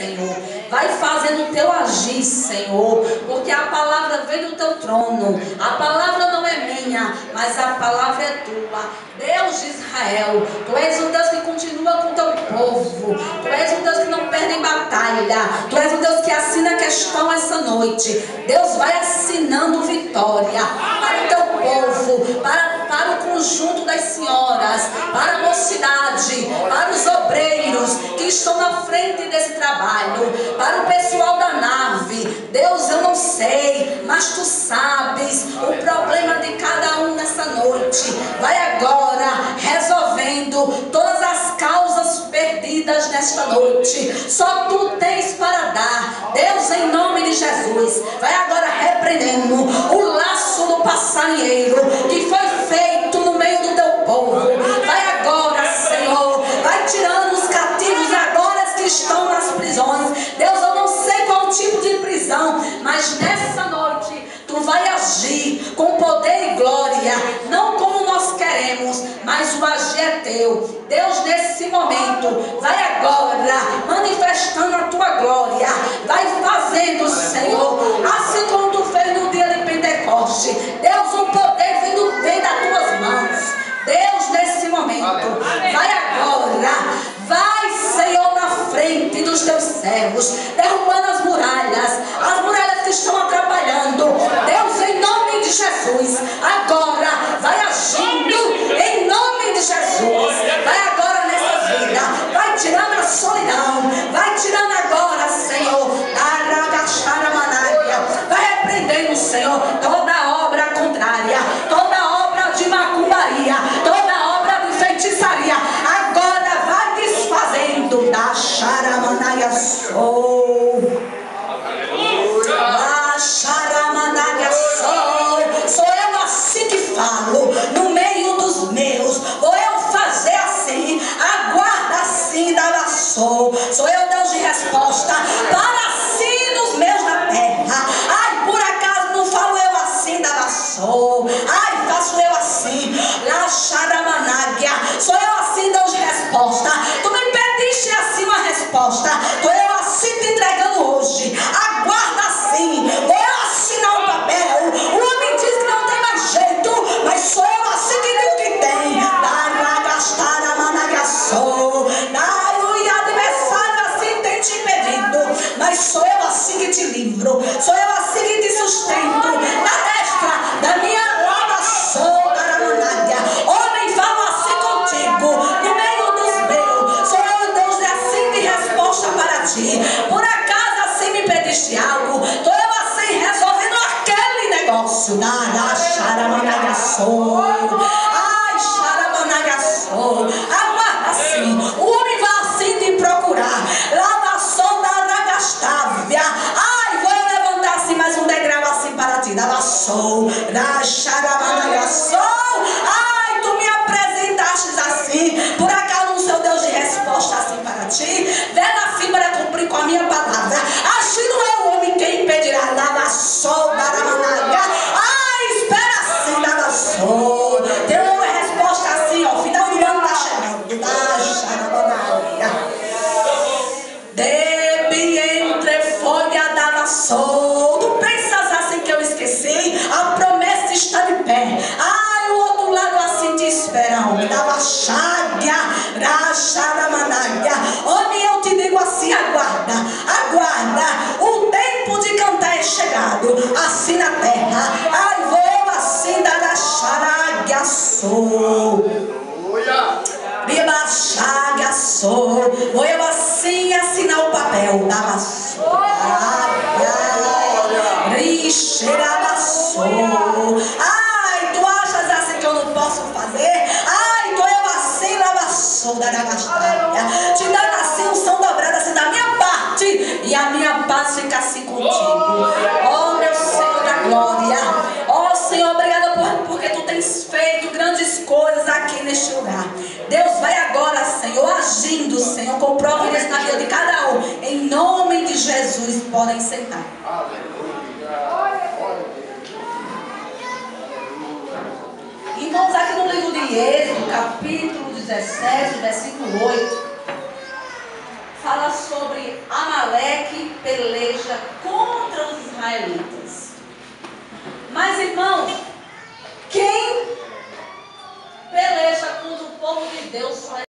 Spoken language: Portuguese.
Senhor, vai fazendo o teu agir, Senhor, porque a palavra vem do teu trono. A palavra não é minha, mas a palavra é tua. Deus de Israel, tu és um Deus que continua com o teu povo. Tu és um Deus que não perde em batalha. Tu és um Deus que assina a questão essa noite. Deus vai assinando vitória para o teu povo, para o conjunto das senhoras, para a mocidade, para os obreiros que estão na frente desse trabalho, para o pessoal da nave. Deus, eu não sei, mas tu sabes o problema de cada um nessa noite. Vai agora resolvendo todas as causas perdidas nesta noite. Só tu tens para dar. Deus, em nome de Jesus, vai agora repreendendo o laço do passarinheiro que foi feito no meio do teu povo. Vai agora, Senhor, vai tirando os cativos agora que estão nas prisões. Deus, eu não sei qual tipo de prisão, mas nessa noite tu vai agir com poder e glória, não como nós queremos, mas o agir é teu. Deus, nesse momento, vai agora manifestando a tua glória, vai fazendo, Senhor, assim como tu fez no dia de Pentecoste. Deus, o poder vem das tuas mãos. Deus, nesse momento, vai agora, vai, Senhor, na frente dos teus servos, derrubando as muralhas que estão atrapalhando. Deus, em nome de Jesus, agora vai agindo, em nome de Jesus, vai agora nessa vida, vai tirando a solidão, vai tirando agora, Senhor, vai repreendendo, Senhor, toda obra contrária, toda obra de macumbaria, toda obra de feitiçaria, agora vai desfazendo da Xaramanaia Sou. Sou eu assim que falo no meio dos meus, vou eu fazer assim, aguarda assim da Sou eu Deus de resposta para si dos meus na terra. Ai, por acaso não falo eu assim da Sou, ai, faço eu assim, lá Xaramanagua, sou eu assim Deus de resposta. Tu me pediste assim uma resposta, tô eu assim te entregando hoje, aguarda assim, vou eu assinar um papel. O homem diz que não tem mais jeito, mas sou eu assim que digo que tem. E adversário assim tem te impedido, mas sou eu assim que te livro, sou eu assim que te sustento, na destra da minha lavação. Homem, falo assim contigo, no meio dos meus, sou eu Deus assim de resposta para ti. Por acaso assim me pediste algo, tô eu assim resolvendo aquele negócio. Ai, Xaramanagaçou, aguarda assim, o homem vai assim te procurar, lavação da Nagastávia. Ai, vou eu levantar assim mais um degrau assim para ti, lavação da Xaramanagaçou. Ai, tu me apresentaste assim, por acaso no seu Deus de resposta assim para ti, vendo assim para cumprir com a minha palavra. Assim não é o homem quem impedirá, lavação da Ramanaga. Ai, espera assim, lavação. Tem uma resposta assim, ó, final do ano tá chegando, Debe entre folha da nação. Tu pensas assim que eu esqueci? A promessa está de pé. Ai, o outro lado assim te espera, homem. Dava chádia, racharamanaga. Homem, eu te digo assim, aguarda, aguarda. O tempo de cantar é chegado, assim na terra. Ai, vou assim dar a charaga sou. Vou eu assim assinar o papel da vassoura. Ai, tu achas assim que eu não posso fazer? Ai, tô eu assim na vassoura da gastalha, te dando assim um som dobrado assim da minha parte, e a minha paz fica assim contigo. Oh, meu Senhor da glória, oh Senhor, obrigada porque tu tens feito grandes coisas aqui neste lugar. Deus, vai agora, Senhor, agindo, Senhor, com providência na vida de cada um. Em nome de Jesus, podem sentar. Irmãos, aqui no livro de Êxodo, capítulo 17, versículo 8, fala sobre Amaleque peleja contra os israelitas. Mas, irmãos, quem peleja contra o povo de Deus só é